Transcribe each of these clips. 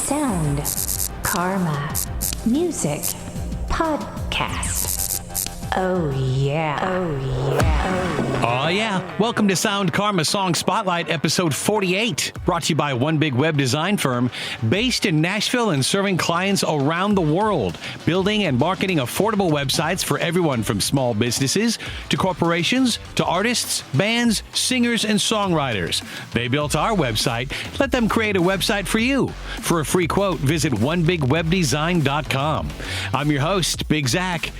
Sound, Karma, Music, Podcast. Oh yeah. Oh yeah. Oh yeah. Welcome to Sound Karma Song Spotlight, episode 48. Brought to you by one big web design firm based in Nashville and serving clients around the world, building and marketing affordable websites for everyone from small businesses to corporations to artists, bands, singers, and songwriters. They built our website. Let them create a website for you. For a free quote, visit onebigwebdesign.com. I'm your host, Big Zach.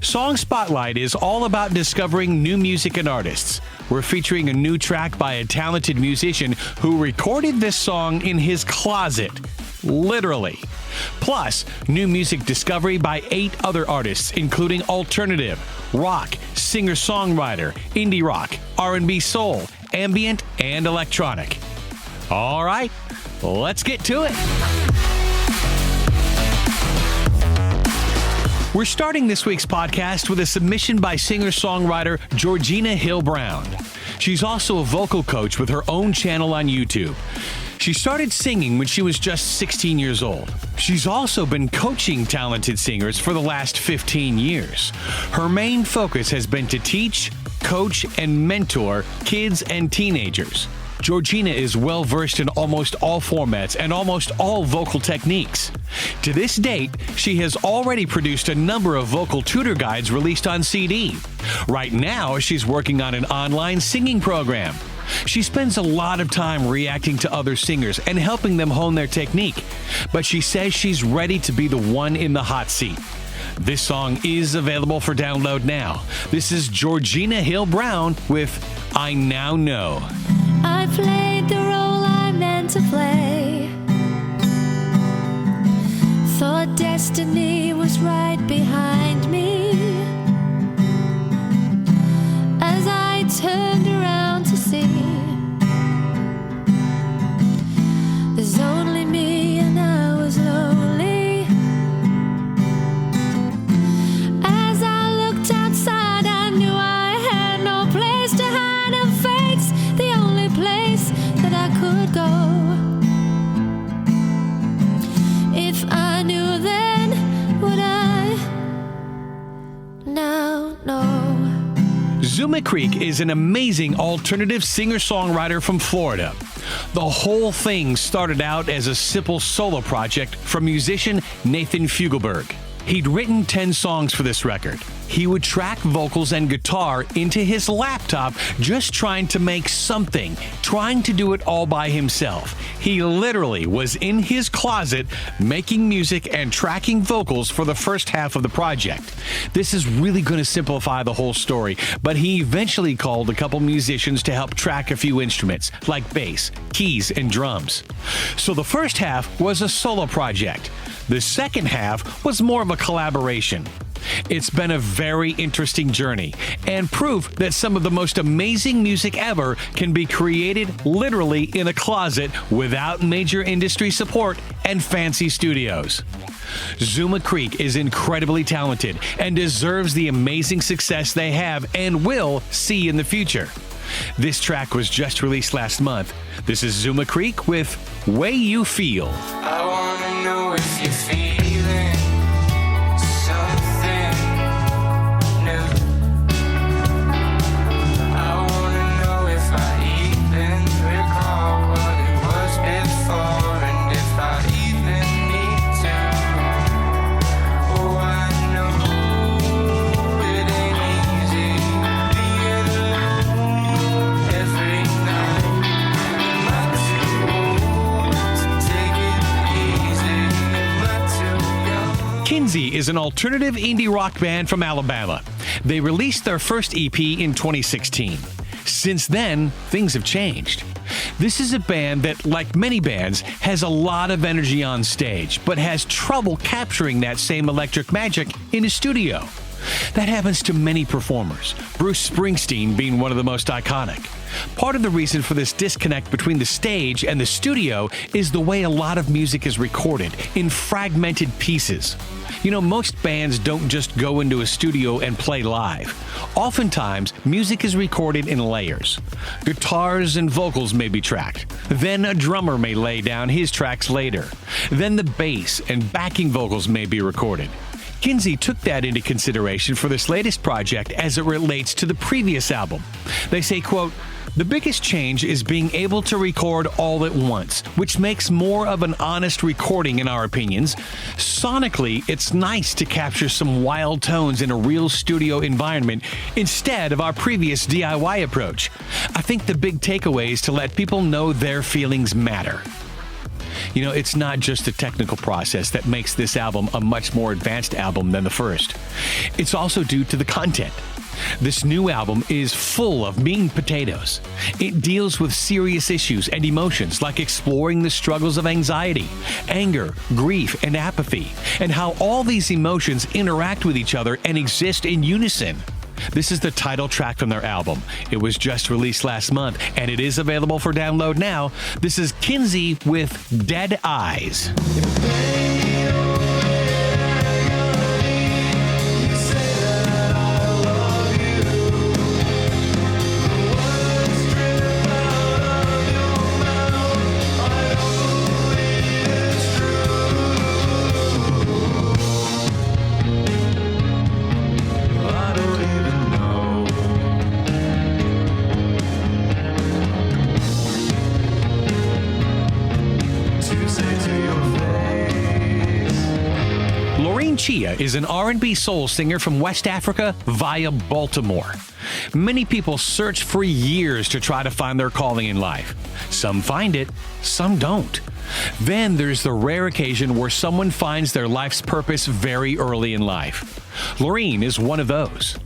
Song Spotlight is all about discovering new music and artists. We're featuring a new track by a talented musician who recorded this song in his closet. Literally. Plus, new music discovery by 8 other artists, including alternative, rock, singer-songwriter, indie rock, R&B soul, ambient, and electronic. All right, let's get to it. We're starting this week's podcast with a submission by singer-songwriter Georgina Hill-Brown. She's also a vocal coach with her own channel on YouTube. She started singing when she was just 16 years old. She's also been coaching talented singers for the last 15 years. Her main focus has been to teach, coach, and mentor kids and teenagers. Georgina is well-versed in almost all formats and almost all vocal techniques. To this date, she has already produced a number of vocal tutor guides released on CD. Right now, she's working on an online singing program. She spends a lot of time reacting to other singers and helping them hone their technique, but she says she's ready to be the one in the hot seat. This song is available for download now. This is Georgina Hill-Brown with I Now Know. I played the role I meant to play. Thought destiny was right behind me. As I turned around to see, there's only me and I was lonely. As I looked outside, I knew I had no place to hide and face the only place that I could go. If I knew then, would I now know? Zuma Creek is an amazing alternative singer-songwriter from Florida. The whole thing started out as a simple solo project from musician Nathan Fugelberg. He'd written 10 songs for this record. He would track vocals and guitar into his laptop, just trying to make something, trying to do it all by himself. He literally was in his closet making music and tracking vocals for the first half of the project. This is really going to simplify the whole story, but he eventually called a couple musicians to help track a few instruments, like bass, keys, and drums. So the first half was a solo project. The second half was more of a collaboration. It's been a very interesting journey and proof that some of the most amazing music ever can be created literally in a closet without major industry support and fancy studios. Zuma Creek is incredibly talented and deserves the amazing success they have and will see in the future. This track was just released last month. This is Zuma Creek with Way You Feel. I wanna know if you're feeling something new. I wanna know if I even recall what it was before, and if I even need to. Oh, I know it ain't easy being alone every night. Am I too old to take it easy? Am I too young? Kinsey is an alternative indie rock band from Alabama. They released their first EP in 2016. Since then, things have changed. This is a band that, like many bands, has a lot of energy on stage, but has trouble capturing that same electric magic in a studio. That happens to many performers, Bruce Springsteen being one of the most iconic. Part of the reason for this disconnect between the stage and the studio is the way a lot of music is recorded, in fragmented pieces. You know, most bands don't just go into a studio and play live. Oftentimes, music is recorded in layers. Guitars and vocals may be tracked. Then a drummer may lay down his tracks later. Then the bass and backing vocals may be recorded. Kinsey took that into consideration for this latest project as it relates to the previous album. They say, quote, "The biggest change is being able to record all at once, which makes more of an honest recording in our opinions. Sonically, it's nice to capture some wild tones in a real studio environment instead of our previous DIY approach. I think the big takeaway is to let people know their feelings matter." You know, it's not just the technical process that makes this album a much more advanced album than the first. It's also due to the content. This new album is full of meat and potatoes. It deals with serious issues and emotions like exploring the struggles of anxiety, anger, grief, and apathy, and how all these emotions interact with each other and exist in unison. This is the title track from their album. It was just released last month, and it is available for download now. This is Kinsey with Dead Eyes. Laureen Chia is an R&B soul singer from West Africa via Baltimore. Many people search for years to try to find their calling in life. Some find it, some don't. Then there's the rare occasion where someone finds their life's purpose very early in life. Laureen is one of those.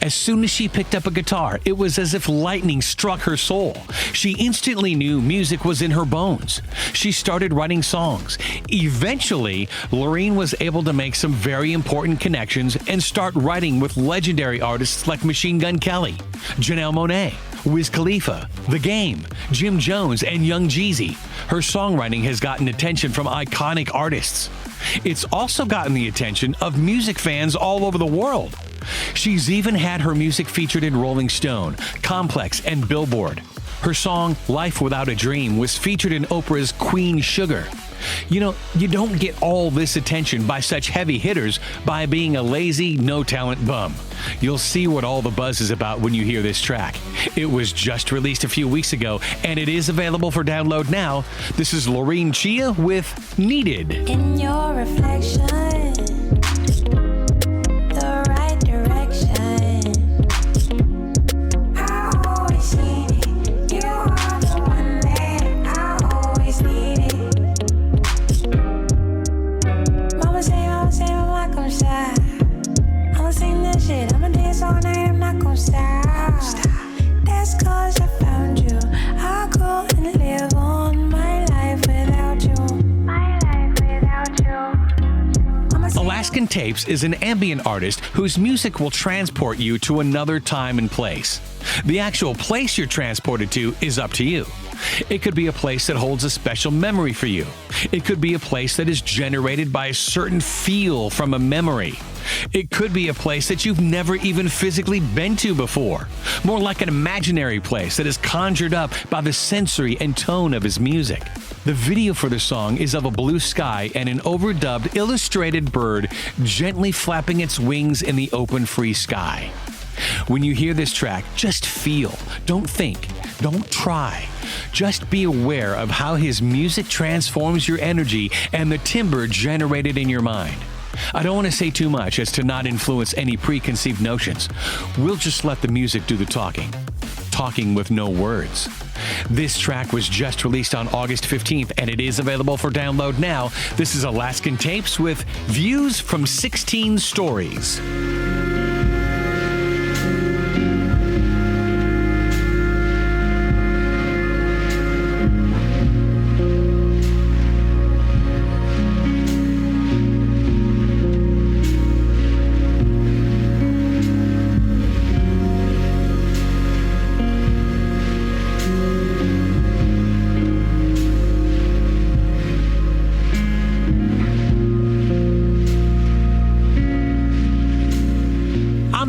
As soon as she picked up a guitar, it was as if lightning struck her soul. She instantly knew music was in her bones. She started writing songs. Eventually, Laureen was able to make some very important connections and start writing with legendary artists like Machine Gun Kelly, Janelle Monáe, Wiz Khalifa, The Game, Jim Jones, and Young Jeezy. Her songwriting has gotten attention from iconic artists. It's also gotten the attention of music fans all over the world. She's even had her music featured in Rolling Stone, Complex, and Billboard. Her song, Life Without a Dream, was featured in Oprah's Queen Sugar. You know, you don't get all this attention by such heavy hitters by being a lazy, no-talent bum. You'll see what all the buzz is about when you hear this track. It was just released a few weeks ago, and it is available for download now. This is Laureen Chia with Needed. In your reflection, the right direction. I always need it. You are the one that I always needed. Mama say, I'm not gonna stop. I'ma sing this shit. I'ma dance all night. I'm not gonna stop. That's 'cause I found you. I couldn't live on my life without you. Alaskan Tapes is an ambient artist whose music will transport you to another time and place. The actual place you're transported to is up to you. It could be a place that holds a special memory for you. It could be a place that is generated by a certain feel from a memory. It could be a place that you've never even physically been to before. More like an imaginary place that is conjured up by the sensory and tone of his music. The video for the song is of a blue sky and an overdubbed illustrated bird gently flapping its wings in the open free sky. When you hear this track, just feel. Don't think. Don't try. Just be aware of how his music transforms your energy and the timbre generated in your mind. I don't want to say too much as to not influence any preconceived notions. We'll just let the music do the talking. Talking with no words. This track was just released on August 15th, and it is available for download now. This is Alaskan Tapes with Views from 16 Stories.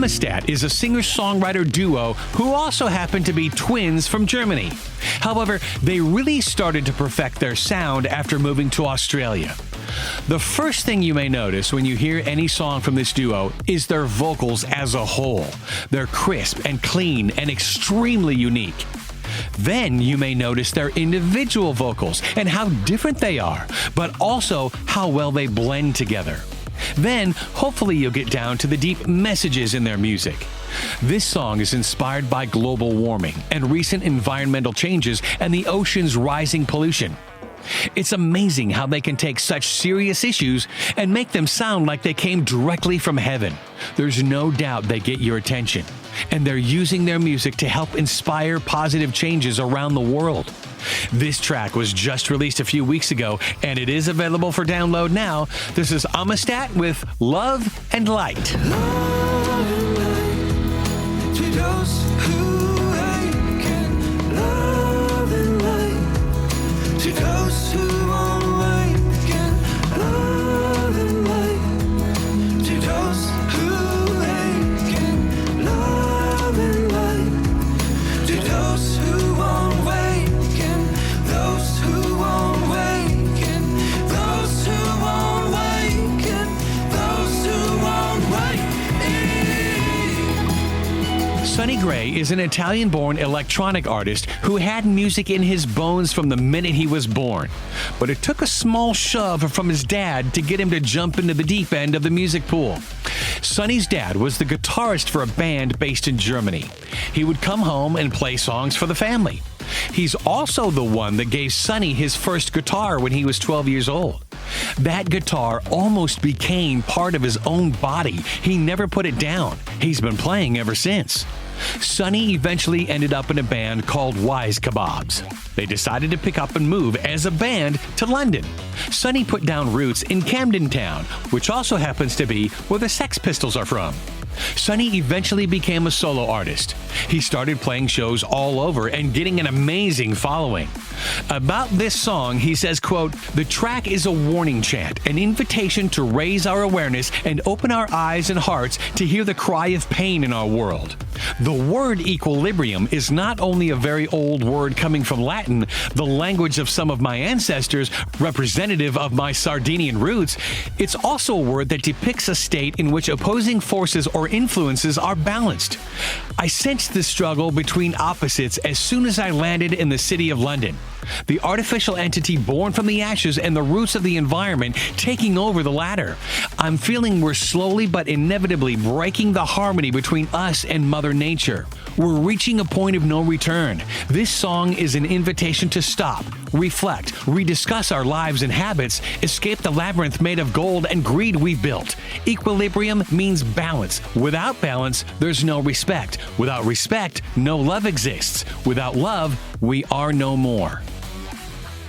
Amistad is a singer-songwriter duo who also happen to be twins from Germany. However, they really started to perfect their sound after moving to Australia. The first thing you may notice when you hear any song from this duo is their vocals as a whole. They're crisp and clean and extremely unique. Then you may notice their individual vocals and how different they are, but also how well they blend together. Then, hopefully you'll get down to the deep messages in their music. This song is inspired by global warming and recent environmental changes and the ocean's rising pollution. It's amazing how they can take such serious issues and make them sound like they came directly from heaven. There's no doubt they get your attention, and they're using their music to help inspire positive changes around the world. This track was just released a few weeks ago, and it is available for download now. This is Amistad with Love and Light. To those who awaken, love and light. To those who awaken, love and light. To those who awaken, love and light. To those who awaken, those who awaken, those who awaken, those who awaken. Sonny Gray is an Italian-born electronic artist who had music in his bones from the minute he was born. But it took a small shove from his dad to get him to jump into the deep end of the music pool. Sonny's dad was the guitarist for a band based in Germany. He would come home and play songs for the family. He's also the one that gave Sonny his first guitar when he was 12 years old. That guitar almost became part of his own body. He never put it down. He's been playing ever since. Sonny eventually ended up in a band called Wise Kebabs. They decided to pick up and move as a band to London. Sonny put down roots in Camden Town, which also happens to be where the Sex Pistols are from. Sonny eventually became a solo artist. He started playing shows all over and getting an amazing following. About this song, he says, quote, "The track is a warning chant, an invitation to raise our awareness and open our eyes and hearts to hear the cry of pain in our world. The word equilibrium is not only a very old word coming from Latin, the language of some of my ancestors, representative of my Sardinian roots, it's also a word that depicts a state in which opposing forces or influences are balanced. I sensed the struggle between opposites as soon as I landed in the city of London. The artificial entity born from the ashes and the roots of the environment taking over the latter. I'm feeling we're slowly but inevitably breaking the harmony between us and Mother Nature. We're reaching a point of no return. This song is an invitation to stop, reflect, rediscuss our lives and habits, escape the labyrinth made of gold and greed we've built. Equilibrium means balance. Without balance, there's no respect. Without respect, no love exists. Without love, we are no more."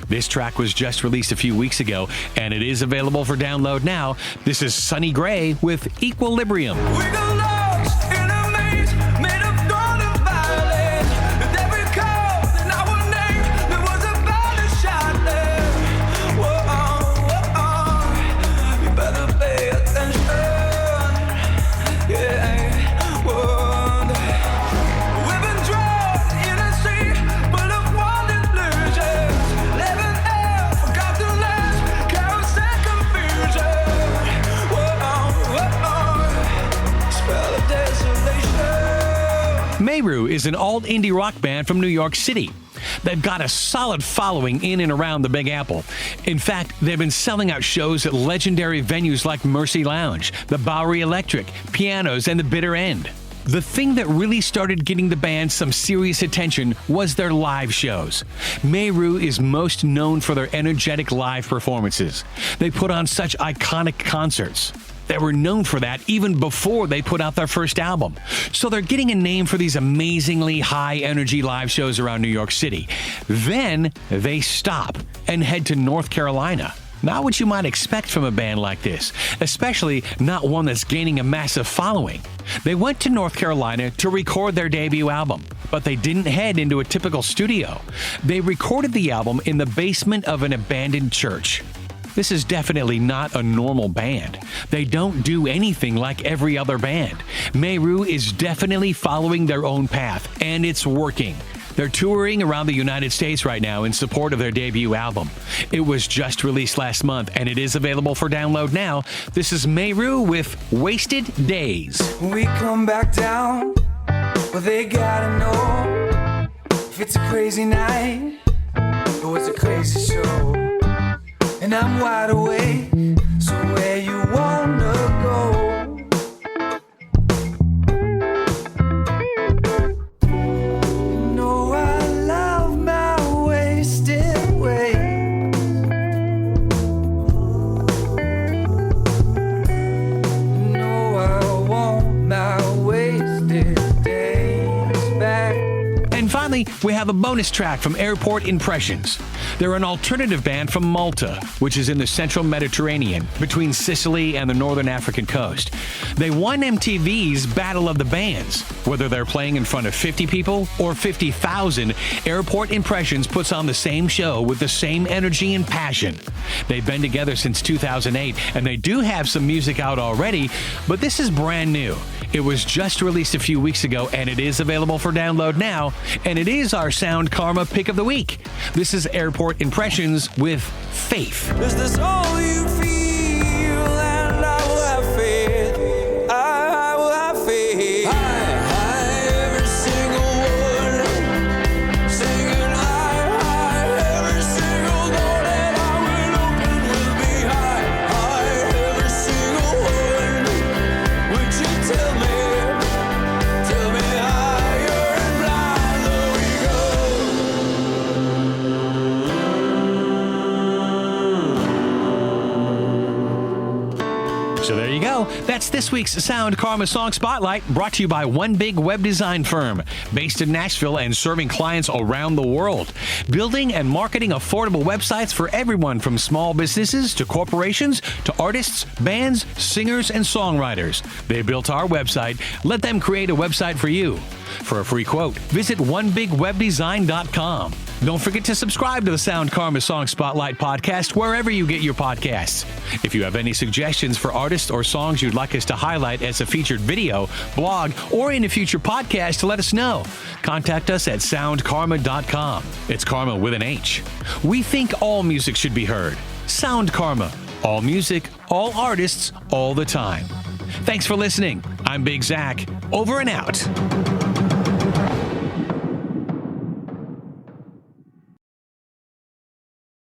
This track was just released a few weeks ago, and it is available for download now. This is Sonny Gray with Equilibrium. We got lost in a maze made of gold and violence. With every call in our name, there was a battle shot there. Whoa, you better pay attention. Yeah, whoa. We've been drowned in a sea full of wild illusions. Living air, forgotten lands, chaos and confusion. Spell of desolation. Meru is an alt-indie rock band from New York City. They've got a solid following in and around the Big Apple. In fact, they've been selling out shows at legendary venues like Mercy Lounge, the Bowery Electric, Pianos, and the Bitter End. The thing that really started getting the band some serious attention was their live shows. Meru is most known for their energetic live performances. They put on such iconic concerts. They were known for that even before they put out their first album. So they're getting a name for these amazingly high-energy live shows around New York City. Then they stop and head to North Carolina. Not what you might expect from a band like this, especially not one that's gaining a massive following. They went to North Carolina to record their debut album, but they didn't head into a typical studio. They recorded the album in the basement of an abandoned church. This is definitely not a normal band. They don't do anything like every other band. Meru is definitely following their own path, and it's working. They're touring around the United States right now in support of their debut album. It was just released last month, and it is available for download now. This is Meru with Wasted Days. When we come back down, well, they gotta know if it's a crazy night or it's a crazy show. And I'm wide awake, so where you wanna go? Finally, we have a bonus track from Airport Impressions. They're an alternative band from Malta, which is in the central Mediterranean, between Sicily and the northern African coast. They won MTV's Battle of the Bands. Whether they're playing in front of 50 people or 50,000, Airport Impressions puts on the same show with the same energy and passion. They've been together since 2008, and they do have some music out already, but this is brand new. It was just released a few weeks ago, and it is available for download now, and it is our Sound Karma pick of the week. This is Airport Impressions with Faith. Is this all you feel? And I will have faith. I will have faith. Every single word, singing high, every single door that I will open will be high, every single word. Would you tell me higher and blind we go. So there you go. That's this week's Sound Karma Song Spotlight, brought to you by One Big Web Design Firm, based in Nashville and serving clients around the world. Building and marketing affordable websites for everyone from small businesses to corporations to artists, bands, singers, and songwriters. They built our website. Let them create a website for you. For a free quote, visit onebigwebdesign.com. Don't forget to subscribe to the Sound Karma Song Spotlight podcast wherever you get your podcasts. If you have any suggestions for artists or songs you'd like us to highlight as a featured video, blog, or in a future podcast, let us know. Contact us at soundkarma.com. It's Karma with an H. We think all music should be heard. Sound Karma. All music, all artists, all the time. Thanks for listening. I'm Big Zach. Over and out.